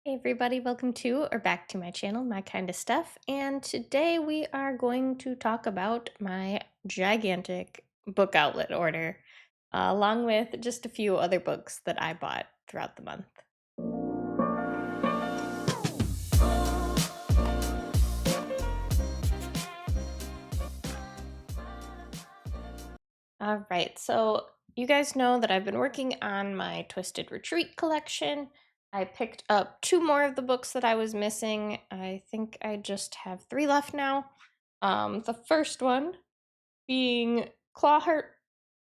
Hey everybody, welcome to or back to my channel, My Kind of Stuff. And today we are going to talk about my gigantic book outlet order, along with just a few other books that I bought throughout the month. All right, so you guys know that I've been working on my Twisted Retreat collection. I picked up two more of the books that I was missing. I think I just have three left now. The first one being Clawheart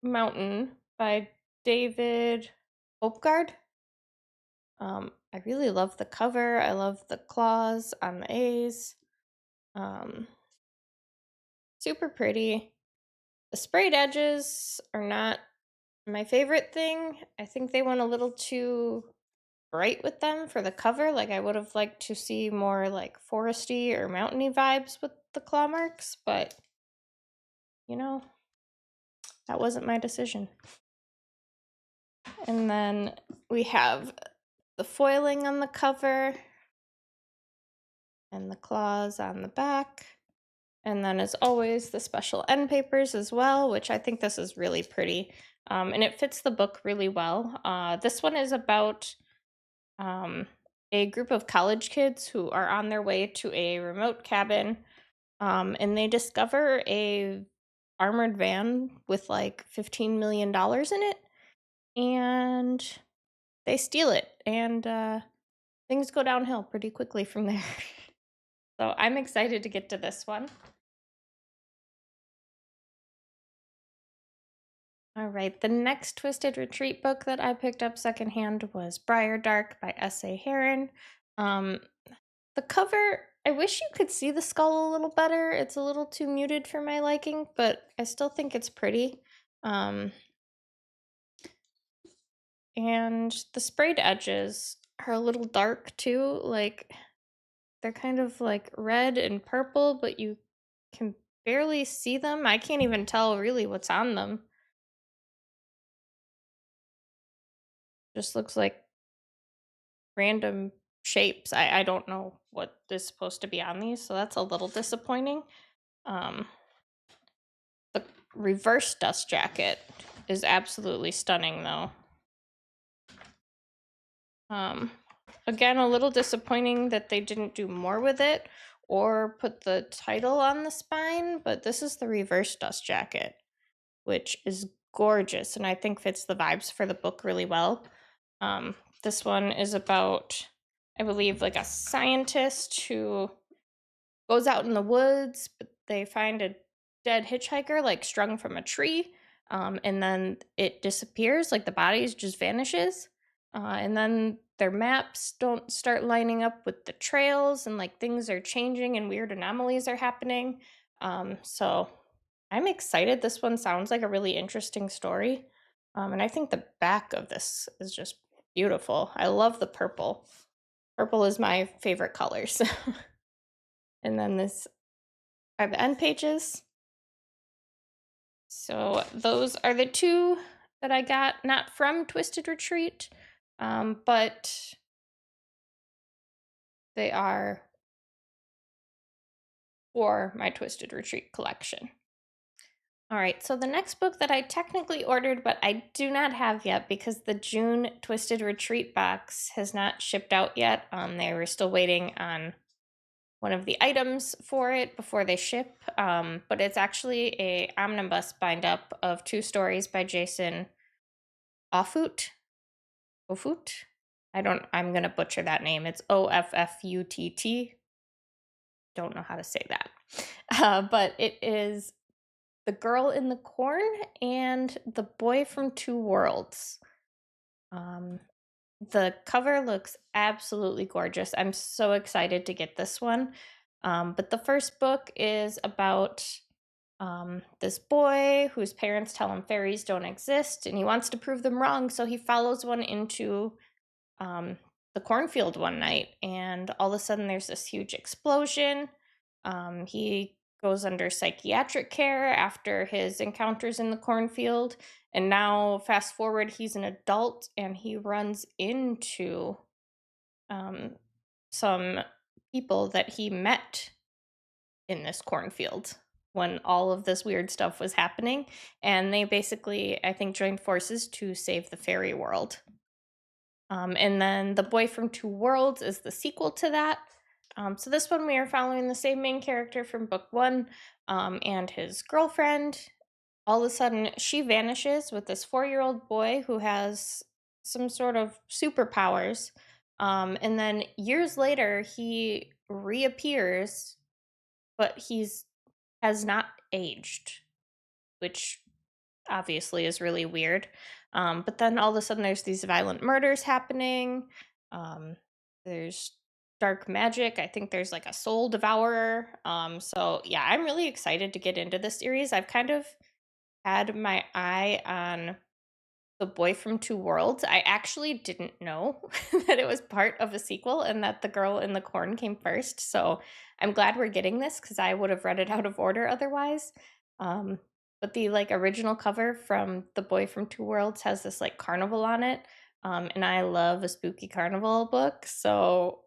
Mountain by David Hopegard. I really love the cover. I love the claws on the A's. Um, Super pretty. The sprayed edges are not my favorite thing. I think they went a little too bright with them for the cover. Like I would have liked to see more like foresty or mountainy vibes with the claw marks, but you know, that wasn't my decision. And then we have the foiling on the cover and the claws on the back. And then as always, the special end papers as well, which I think this is really pretty. And it fits the book really well. This one is about a group of college kids who are on their way to a remote cabin, and they discover a armored van with like $15 million in it, and they steal it, and things go downhill pretty quickly from there. So I'm excited to get to this one. All right, the next Twisted Retreat book that I picked up secondhand was Briar Dark by S.A. Heron. Um, the cover, I wish you could see the skull a little better. It's a little too muted for my liking, but I still think it's pretty. And the sprayed edges are a little dark too. Like they're kind of like red and purple, but you can barely see them. I can't even tell really what's on them. Just looks like random shapes. I don't know what is supposed to be on these, so that's a little disappointing. Um, the reverse dust jacket is absolutely stunning, though. Again, a little disappointing that they didn't do more with it or put the title on the spine, but this is the reverse dust jacket, which is gorgeous and I think fits the vibes for the book really well. This one is about, I believe, like a scientist who goes out in the woods, but they find a dead hitchhiker, like strung from a tree, and then it disappears, like the body just vanishes. And then their maps don't start lining up with the trails, and like things are changing and weird anomalies are happening. So I'm excited. This one sounds like a really interesting story. And I think the back of this is just beautiful. I love the purple. Purple is my favorite color. So and then this are the end pages. So those are the two that I got, not from Twisted Retreat, but they are for my Twisted Retreat collection. All right, so the next book that I technically ordered, but I do not have yet because the June Twisted Retreat box has not shipped out yet. They were still waiting on one of the items for it before they ship, but it's actually a omnibus bind up of two stories by Jason Offutt. I'm gonna butcher that name. It's Offutt. Don't know how to say that. But it is The Girl in the Corn and The Boy from Two Worlds. The cover looks absolutely gorgeous. I'm so excited to get this one. But the first book is about this boy whose parents tell him fairies don't exist, and he wants to prove them wrong. So he follows one into um, the cornfield one night, and all of a sudden there's this huge explosion. He goes under psychiatric care after his encounters in the cornfield, and now fast forward, he's an adult and he runs into some people that he met in this cornfield when all of this weird stuff was happening. And they basically, I think, joined forces to save the fairy world. And then The Boy from Two Worlds is the sequel to that. So this one we are following the same main character from book one, and his girlfriend. All of a sudden, she vanishes with this 4-year-old boy who has some sort of superpowers. And then years later, he reappears, but he's has not aged, which obviously is really weird. But then all of a sudden, there's these violent murders happening. Um, there's dark magic. I think there's like a soul devourer. So yeah, I'm really excited to get into this series. I've kind of had my eye on The Boy from Two Worlds. I actually didn't know that it was part of a sequel and that The Girl in the Corn came first. So I'm glad we're getting this because I would have read it out of order otherwise. Um, but the like original cover from The Boy from Two Worlds has this like carnival on it. And I love a spooky carnival book. So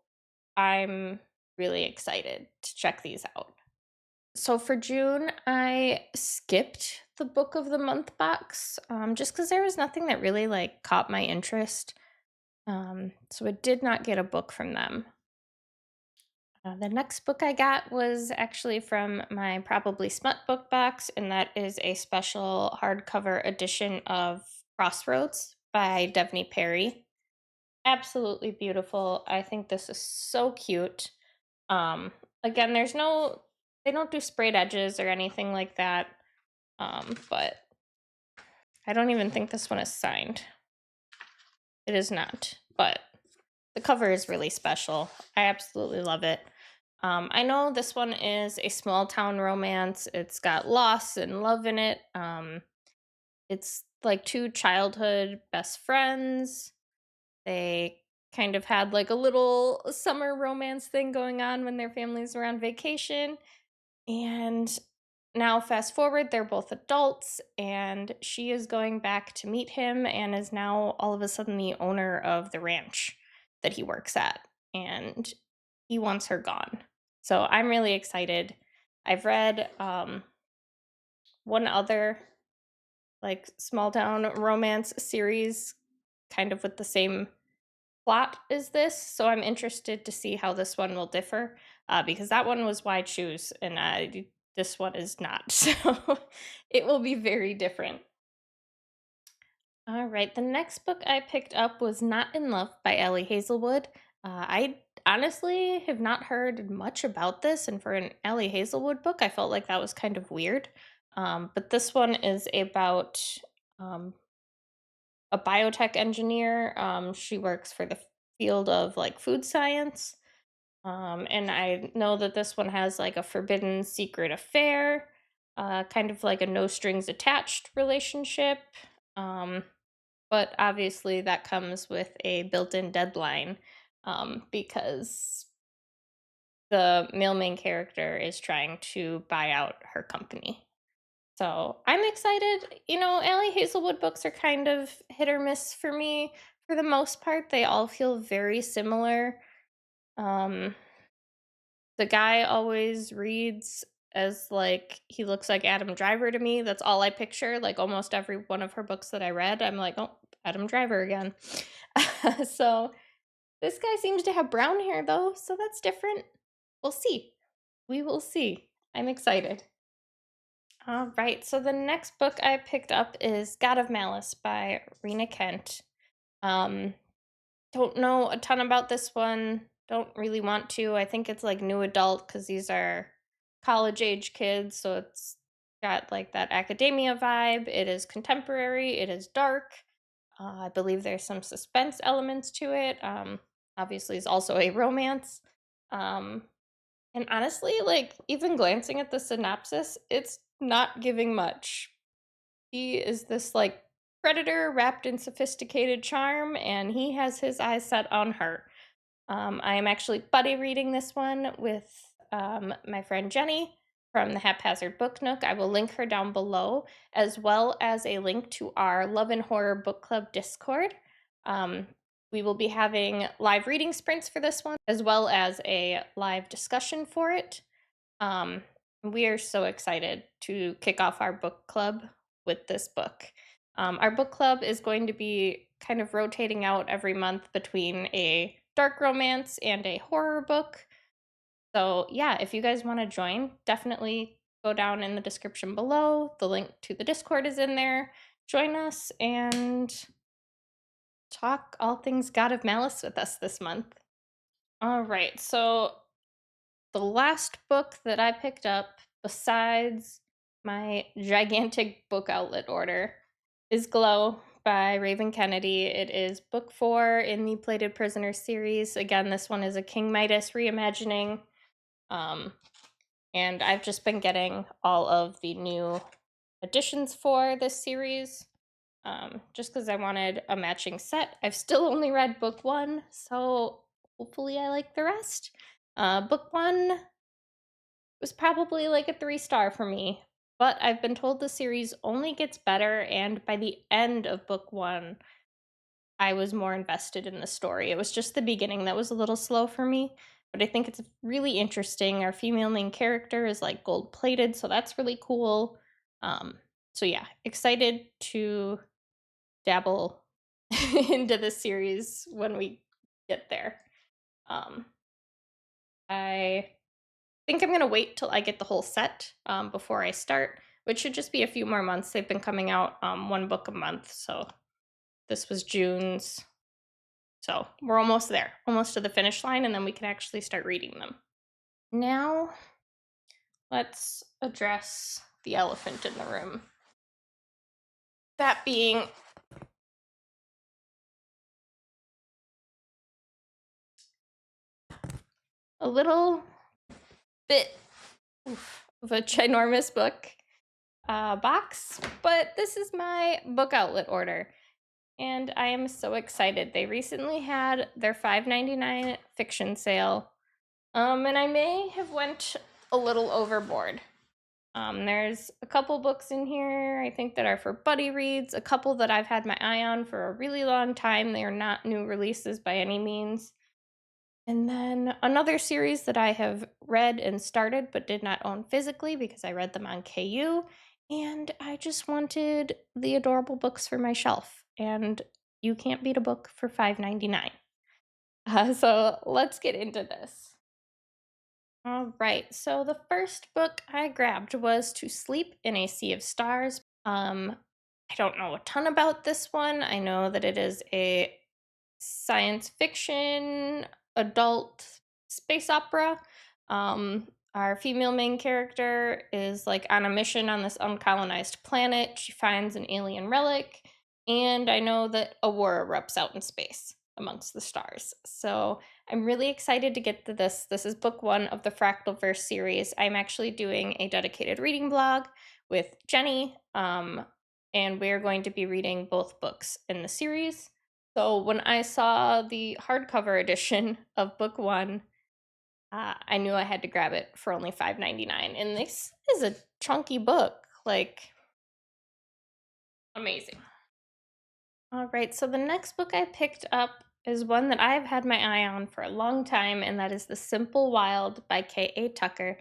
I'm really excited to check these out. So for June, I skipped the book of the month box, just because there was nothing that really like caught my interest. So I did not get a book from them. The next book I got was actually from my Probably Smut book box, and that is a special hardcover edition of Crossroads by Devney Perry. Absolutely beautiful. I think this is so cute. Um, Again, they don't do sprayed edges or anything like that. But I don't even think this one is signed. It is not, but the cover is really special. I absolutely love it. I know this one is a small town romance. It's got loss and love in it. It's like two childhood best friends. They kind of had like a little summer romance thing going on when their families were on vacation. And now, fast forward, they're both adults, and she is going back to meet him and is now all of a sudden the owner of the ranch that he works at. And he wants her gone. So I'm really excited. I've read one other like small town romance series kind of with the same plot as this, so I'm interested to see how this one will differ, because that one was wide shoes, and this one is not. So it will be very different. All right, the next book I picked up was Not in Love by Ellie Hazelwood. I honestly have not heard much about this, and for an Ellie Hazelwood book, I felt like that was kind of weird. But this one is about um, a biotech engineer. She works for the field of like food science. And I know that this one has like a forbidden secret affair, kind of like a no strings attached relationship. Um, but obviously that comes with a built in deadline, because the male main character is trying to buy out her company. So I'm excited. You know, Allie Hazelwood books are kind of hit or miss for me. For the most part, they all feel very similar. Um, the guy always reads as like he looks like Adam Driver to me. That's all I picture. Like almost every one of her books that I read, I'm like, oh, Adam Driver again. So this guy seems to have brown hair though, so that's different. We'll see. We will see. I'm excited. All right, so the next book I picked up is God of Malice by Rena Kent. Um, don't know a ton about this one. Don't really want to. I think it's like new adult because these are college age kids, so it's got like that academia vibe. It is contemporary, it is dark. I believe there's some suspense elements to it. Obviously, it's also a romance. Um, and honestly, like, even glancing at the synopsis, it's not giving much. He is this, like, predator wrapped in sophisticated charm, and he has his eyes set on her. I am actually buddy reading this one with my friend Jenny from the Haphazard Book Nook. I will link her down below, as well as a link to our Love and Horror Book Club Discord. Um, We will be having live reading sprints for this one, as well as a live discussion for it. We are so excited to kick off our book club with this book. Our book club is going to be kind of rotating out every month between a dark romance and a horror book. So, yeah, if you guys want to join, definitely go down in the description below. The link to the Discord is in there. Join us and talk all things God of Malice with us this month. All right, so the last book that I picked up, besides my gigantic book outlet order, is Glow by Raven Kennedy. It is book 4 in the Plated Prisoner series. Again, this one is a King Midas reimagining. And I've just been getting all of the new editions for this series, just because I wanted a matching set. I've still only read book 1, so hopefully I like the rest. Book 1 was probably like a 3-star for me, but I've been told the series only gets better, and by the end of book 1, I was more invested in the story. It was just the beginning that was a little slow for me, but I think it's really interesting. Our female main character is like gold plated, so that's really cool. So yeah, excited to dabble into this series when we get there. I think I'm gonna wait till I get the whole set before I start, which should just be a few more months. They've been coming out one book a month, so this was June's. So we're almost there, almost to the finish line, and then we can actually start reading them. Now, let's address the elephant in the room. That being a little bit of a ginormous book box, but this is my book outlet order, and I am so excited. They recently had their $5.99 fiction sale, and I may have went a little overboard. There's a couple books in here, I think, that are for buddy reads, a couple that I've had my eye on for a really long time. They are not new releases by any means. And then another series that I have read and started but did not own physically because I read them on KU, and I just wanted the adorable books for my shelf. And you can't beat a book for $5.99. So let's get into this. All right, so the first book I grabbed was To Sleep in a Sea of Stars. I don't know a ton about this one. I know that it is a science fiction adult space opera. Our female main character is like on a mission on this uncolonized planet. She finds an alien relic, and I know that a war erupts out in space amongst the stars. So I'm really excited to get to this. This is book 1 of the Fractalverse series. I'm actually doing a dedicated reading blog with Jenny, and we're going to be reading both books in the series. So when I saw the hardcover edition of book 1, I knew I had to grab it for only $5.99. And this is a chunky book, like amazing. All right, so the next book I picked up is one that I've had my eye on for a long time, and that is The Simple Wild by K.A. Tucker.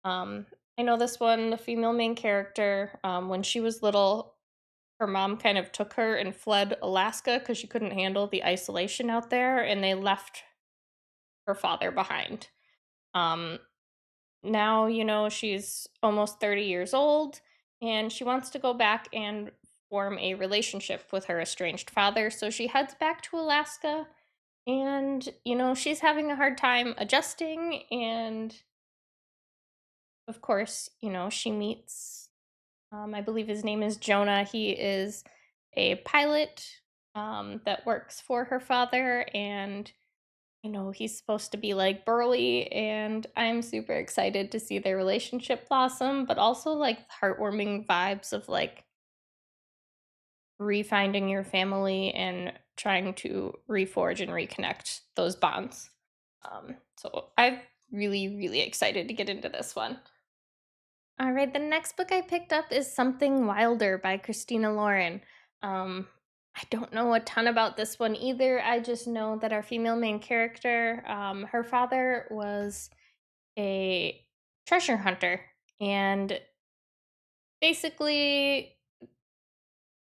I know this one, the female main character, when she was little, her mom kind of took her and fled Alaska because she couldn't handle the isolation out there, and they left her father behind. Now, she's almost 30 years old, and she wants to go back and form a relationship with her estranged father. So she heads back to Alaska, and, she's having a hard time adjusting. And of course, she meets, I believe his name is Jonah. He is a pilot that works for her father, and he's supposed to be like burly, and I'm super excited to see their relationship blossom, but also like heartwarming vibes of like refinding your family and trying to reforge and reconnect those bonds. So I'm really, really excited to get into this one. All right, the next book I picked up is Something Wilder by Christina Lauren. I don't know a ton about this one either. I just know that our female main character, her father was a treasure hunter, and basically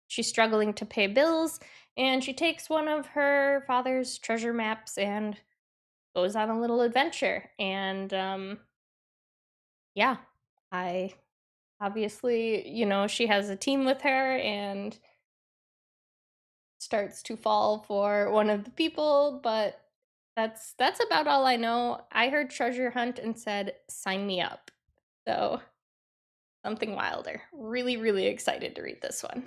she's struggling to pay bills, and she takes one of her father's treasure maps and goes on a little adventure. And yeah, I obviously, she has a team with her and starts to fall for one of the people, but that's about all I know. I heard treasure hunt and said sign me up. So, something wilder. Really, really excited to read this one.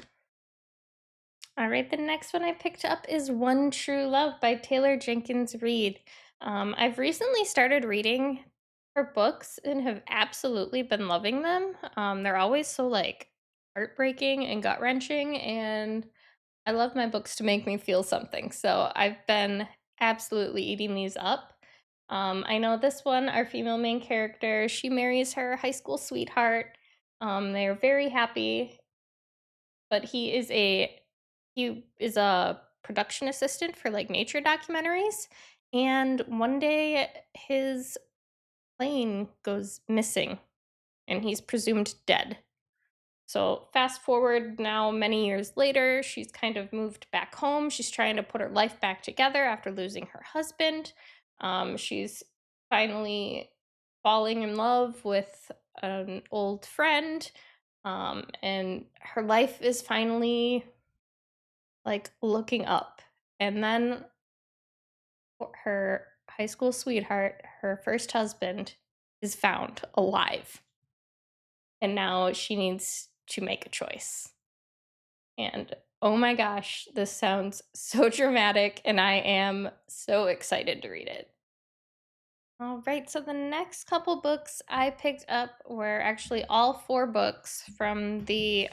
All right, the next one I picked up is One True Love by Taylor Jenkins Reid. I've recently started reading her books and have absolutely been loving them. They're always so like heartbreaking and gut wrenching, and I love my books to make me feel something. So I've been absolutely eating these up. I know this one, our female main character, she marries her high school sweetheart. They're very happy, but he is a production assistant for like nature documentaries, and one day his plane goes missing and he's presumed dead. So fast forward now many years later, she's kind of moved back home. She's trying to put her life back together after losing her husband. She's finally falling in love with an old friend, and her life is finally like looking up. And then her high school sweetheart, her first husband, is found alive. And now she needs to make a choice. And oh my gosh, this sounds so dramatic, and I am so excited to read it. All right, so the next couple books I picked up were actually all four books from the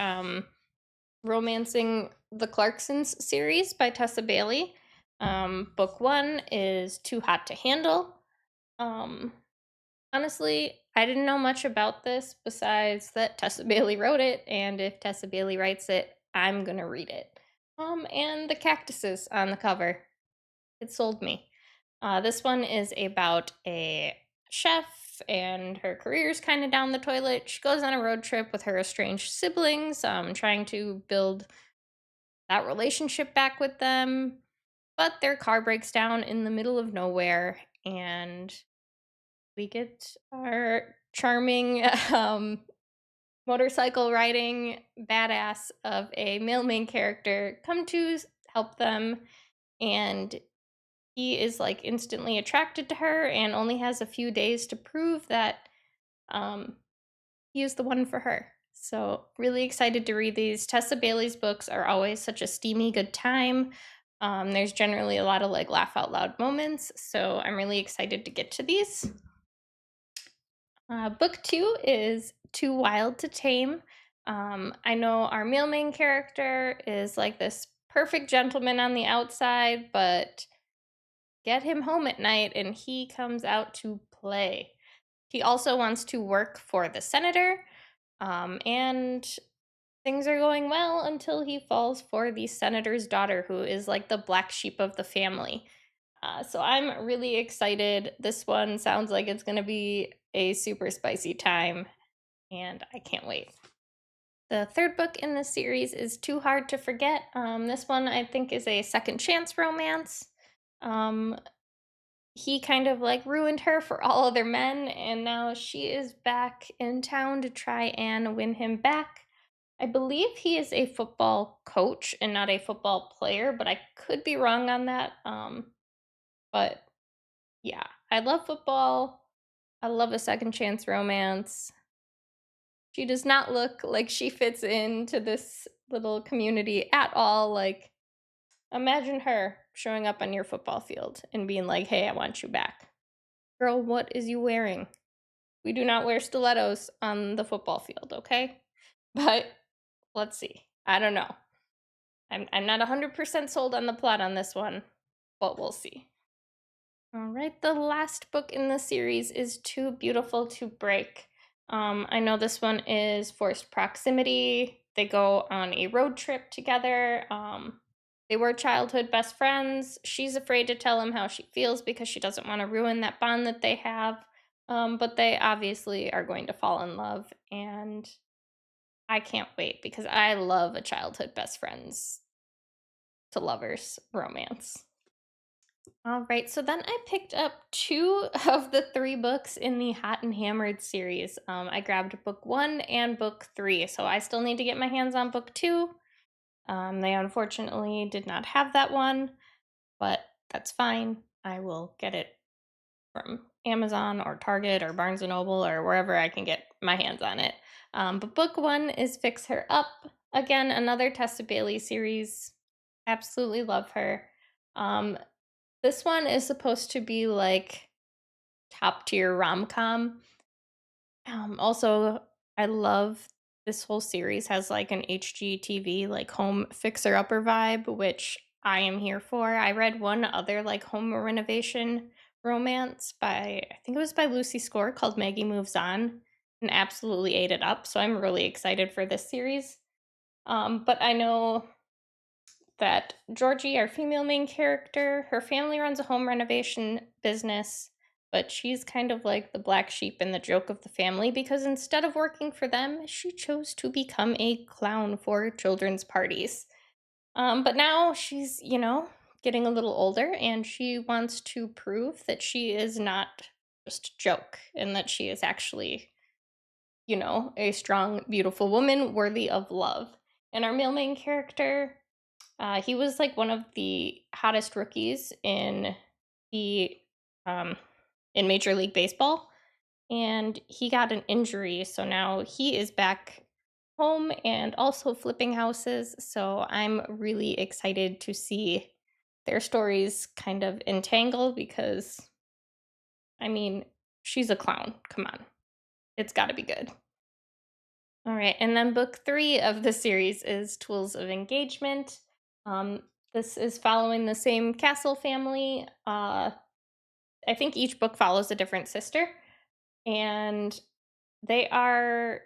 Romancing the Clarksons series by Tessa Bailey. Book one is Too Hot to Handle. Um, Honestly, I didn't know much about this besides that Tessa Bailey wrote it, and if Tessa Bailey writes it, I'm gonna read it. And the cactuses on the cover. It sold me. This one is about a chef, and her career's kind of down the toilet. She goes on a road trip with her estranged siblings, trying to build that relationship back with them. But their car breaks down in the middle of nowhere, and we get our charming motorcycle riding badass of a male main character come to help them, and he is like instantly attracted to her and only has a few days to prove that um, he is the one for her. So, really excited to read these. Tessa Bailey's books are always such a steamy, good time. There's generally a lot of like laugh out loud moments, so I'm really excited to get to these. Book two is Too Wild to Tame. I know our male main character is like this perfect gentleman on the outside, but get him home at night and he comes out to play. He also wants to work for the senator, and things are going well until he falls for the senator's daughter, who is like the black sheep of the family. So I'm really excited. This one sounds like it's going to be a super spicy time, and I can't wait. The third book in the series is Too Hard to Forget. This one I think is a second chance romance. Um, he kind of like ruined her for all other men, and now she is back in town to try and win him back. I believe he is a football coach and not a football player, but I could be wrong on that. But yeah, I love football. I love a second chance romance. She does not look like she fits into this little community at all. Like, imagine her showing up on your football field and being like, hey, I want you back. Girl, what is you wearing? We do not wear stilettos on the football field, okay? But let's see. I don't know. I'm not 100% sold on the plot on this one, but we'll see. All right, the last book in the series is Too Beautiful to Break. I know this one is forced proximity. They go on a road trip together. They were childhood best friends. She's afraid to tell him how she feels because she doesn't want to ruin that bond that they have. But they obviously are going to fall in love, and I can't wait because I love a childhood best friends to lovers romance. All right, so then I picked up two of the three books in the Hot and Hammered series. I grabbed book one and book three, so I still need to get my hands on book two. They unfortunately did not have that one, but that's fine. I will get it from Amazon or Target or Barnes and Noble or wherever I can get my hands on it. But book one is Fix Her Up. Again, another Tessa Bailey series. Absolutely love her. This one is supposed to be like top tier rom com. Also, I love this whole series has like an HGTV like home fixer upper vibe, which I am here for. I read one other like home renovation romance by I think it was by Lucy Score called Maggie Moves On, and absolutely ate it up. So I'm really excited for this series. But I know that Georgie, our female main character, her family runs a home renovation business, but she's kind of like the black sheep and the joke of the family because instead of working for them, she chose to become a clown for children's parties. But now she's, getting a little older and she wants to prove that she is not just a joke and that she is actually, a strong, beautiful woman worthy of love. And our male main character, he was like one of the hottest rookies the um, in Major League Baseball, and he got an injury, so now he is back home and also flipping houses. So I'm really excited to see their stories kind of entangle because, I mean, she's a clown. Come on, it's got to be good. All right, and then book three of the series is Tools of Engagement. Um, this is following the same castle family. I think each book follows a different sister, and they are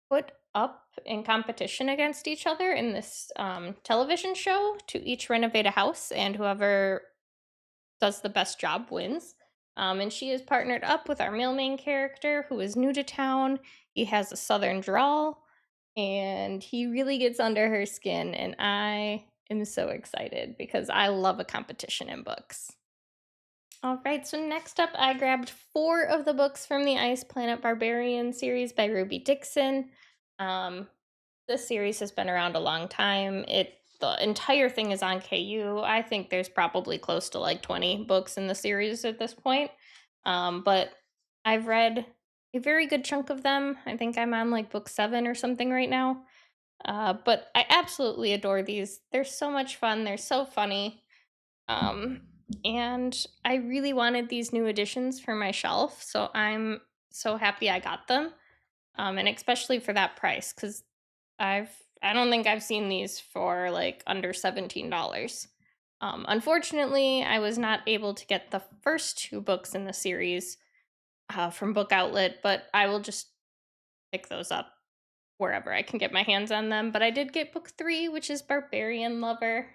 put up in competition against each other in this television show to each renovate a house, and whoever does the best job wins. And she is partnered up with our male main character who is new to town. He has a southern drawl and he really gets under her skin. And I am so excited because I love a competition in books. All right, so next up, I grabbed four of the books from the Ice Planet Barbarian series by Ruby Dixon. Um, this series has been around a long time. The entire thing is on KU. I think there's probably close to like 20 books in the series at this point. But I've read a very good chunk of them. I think I'm on like book 7 or something right now. But I absolutely adore these. They're so much fun. They're so funny. Um, and I really wanted these new editions for my shelf, so I'm so happy I got them. And especially for that price, because I don't think I've seen these for like under $17. Unfortunately, I was not able to get the first two books in the series from Book Outlet, but I will just pick those up wherever I can get my hands on them. But I did get book 3, which is Barbarian Lover.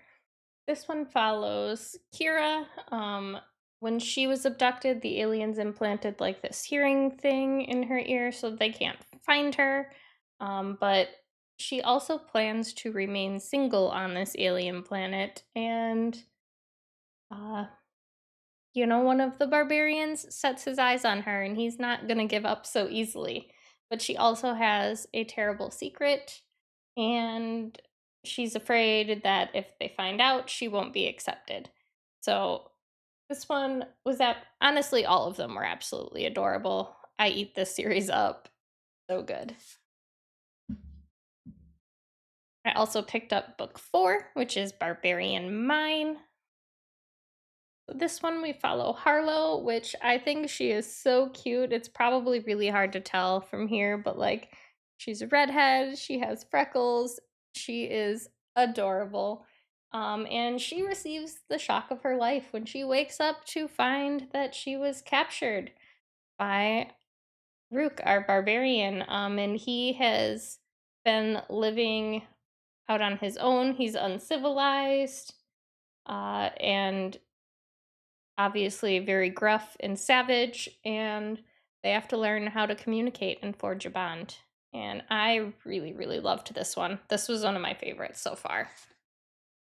This one follows Kira. When she was abducted, the aliens implanted like this hearing thing in her ear so they can't find her. But she also plans to remain single on this alien planet. And, uh, one of the barbarians sets his eyes on her and he's not going to give up so easily. But she also has a terrible secret and she's afraid that if they find out, she won't be accepted. So this one was honestly, all of them were absolutely adorable. I eat this series up. So good. I also picked up book 4, which is Barbarian Mine. This one we follow Harlow, which I think she is so cute. It's probably really hard to tell from here, but like she's a redhead, she has freckles, she is adorable. And she receives the shock of her life when she wakes up to find that she was captured by Rook, our barbarian. And he has been living out on his own. He's uncivilized, and obviously very gruff and savage, and they have to learn how to communicate and forge a bond. And I really, really loved this one. This was one of my favorites so far.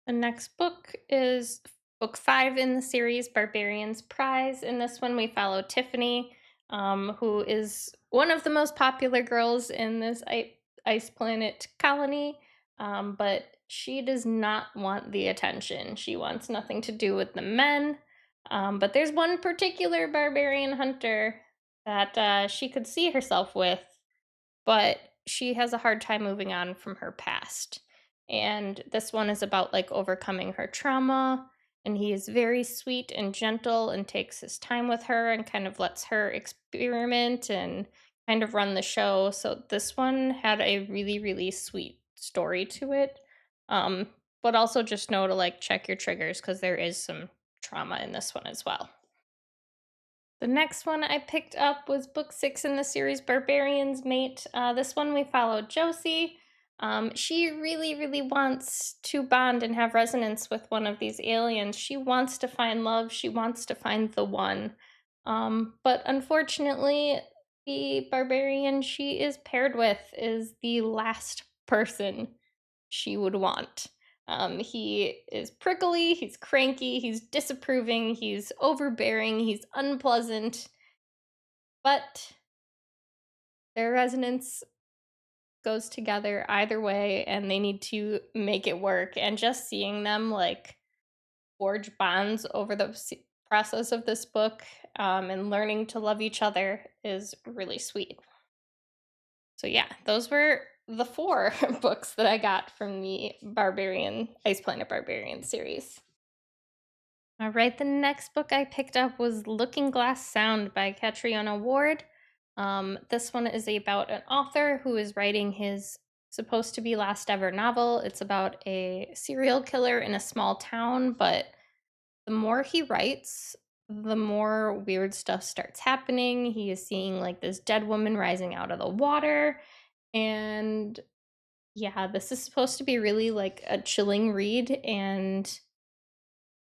The next book is book 5 in the series, Barbarian's Prize. In this one, we follow Tiffany, who is one of the most popular girls in this ice planet colony, but she does not want the attention. She wants nothing to do with the men. But there's one particular barbarian hunter that she could see herself with, but she has a hard time moving on from her past. And this one is about like overcoming her trauma. And he is very sweet and gentle and takes his time with her and kind of lets her experiment and kind of run the show. So this one had a really, really sweet story to it. Um, but also just know to like check your triggers because there is some trauma in this one as well. The next one I picked up was book 6 in the series, Barbarian's Mate. This one we followed Josie. She really, really wants to bond and have resonance with one of these aliens. She wants to find love. She wants to find the one. But unfortunately, the barbarian she is paired with is the last person she would want. He is prickly, he's cranky, he's disapproving, he's overbearing, he's unpleasant, but their resonance goes together either way and they need to make it work. And just seeing them like forge bonds over the process of this book, and learning to love each other is really sweet. So yeah, those were the 4 books that I got from the Ice Planet Barbarian series. All right, the next book I picked up was Looking Glass Sound by Catriona Ward. This one is about an author who is writing his supposed to be last ever novel. It's about a serial killer in a small town, but the more he writes, the more weird stuff starts happening. He is seeing like this dead woman rising out of the water. And yeah, this is supposed to be really like a chilling read, and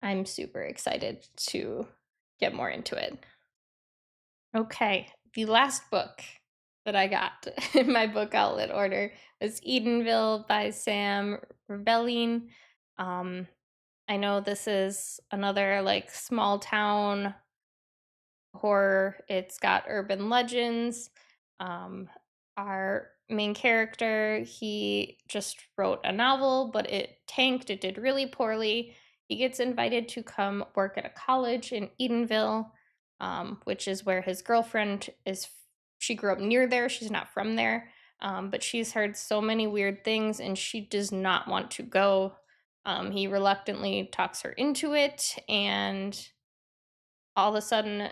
I'm super excited to get more into it. Okay, the last book that I got in my book outlet order was Edenville by Sam Rebelline. I know this is another like small town horror. It's got urban legends. Um, our main character, he just wrote a novel, but it tanked. It did really poorly. He gets invited to come work at a college in Edenville, which is where his girlfriend is. She grew up near there. She's not from there, but she's heard so many weird things and she does not want to go. He reluctantly talks her into it, and all of a sudden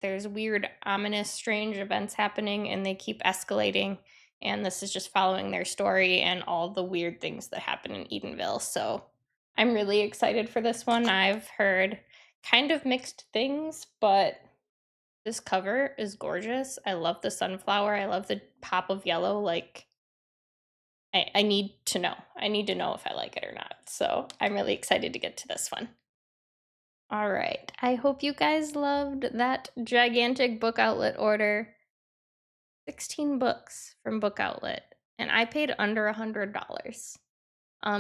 there's weird, ominous, strange events happening and they keep escalating. And this is just following their story and all the weird things that happen in Edenville. So I'm really excited for this one. I've heard kind of mixed things, but this cover is gorgeous. I love the sunflower. I love the pop of yellow. Like, I need to know. I need to know if I like it or not. So I'm really excited to get to this one. All right. I hope you guys loved that gigantic book outlet order. 16 books from Book Outlet, and I paid under $100.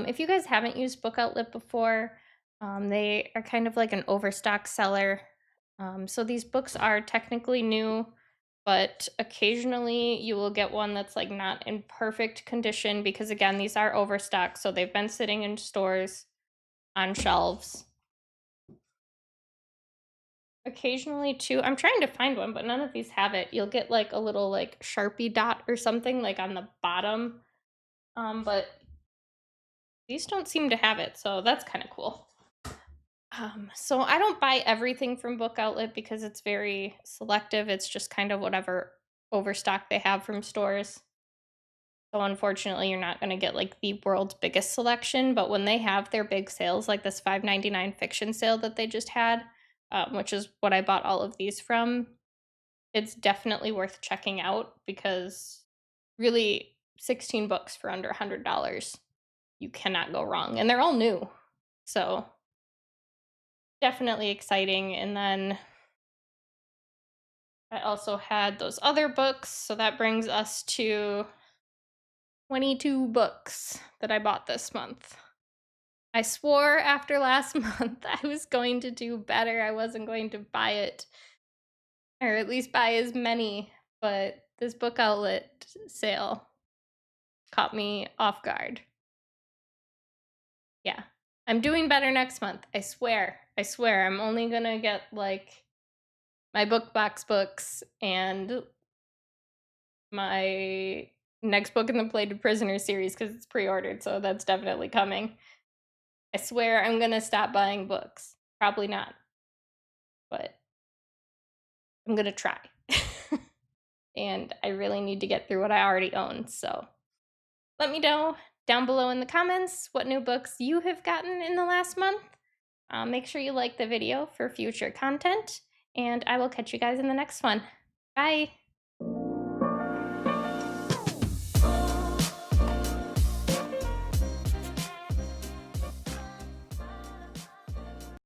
If you guys haven't used Book Outlet before, they are kind of like an overstock seller. So these books are technically new, but occasionally you will get one that's like not in perfect condition because again, these are overstock, so they've been sitting in stores on shelves. Occasionally too, I'm trying to find one, but none of these have it. You'll get like a little like Sharpie dot or something like on the bottom. But these don't seem to have it, so that's kind of cool. So I don't buy everything from Book Outlet because it's very selective. It's just kind of whatever overstock they have from stores. So unfortunately, you're not going to get like the world's biggest selection, but when they have their big sales, like this $5.99 fiction sale that they just had, which is what I bought all of these from, it's definitely worth checking out because really 16 books for under $100 you cannot go wrong. And they're all new. So definitely exciting. And then I also had those other books. So that brings us to 22 books that I bought this month. I swore after last month I was going to do better. I wasn't going to buy it, or at least buy as many, but this book outlet sale caught me off guard. Yeah. I'm doing better next month. I swear. I swear. I'm only gonna get like my book box books and my next book in the Plated Prisoner series because it's pre-ordered, so that's definitely coming. I swear I'm gonna stop buying books. Probably not, but I'm gonna try. And I really need to get through what I already own, so let me know down below in the comments what new books you have gotten in the last month. Make sure you like the video for future content, and I will catch you guys in the next one. Bye!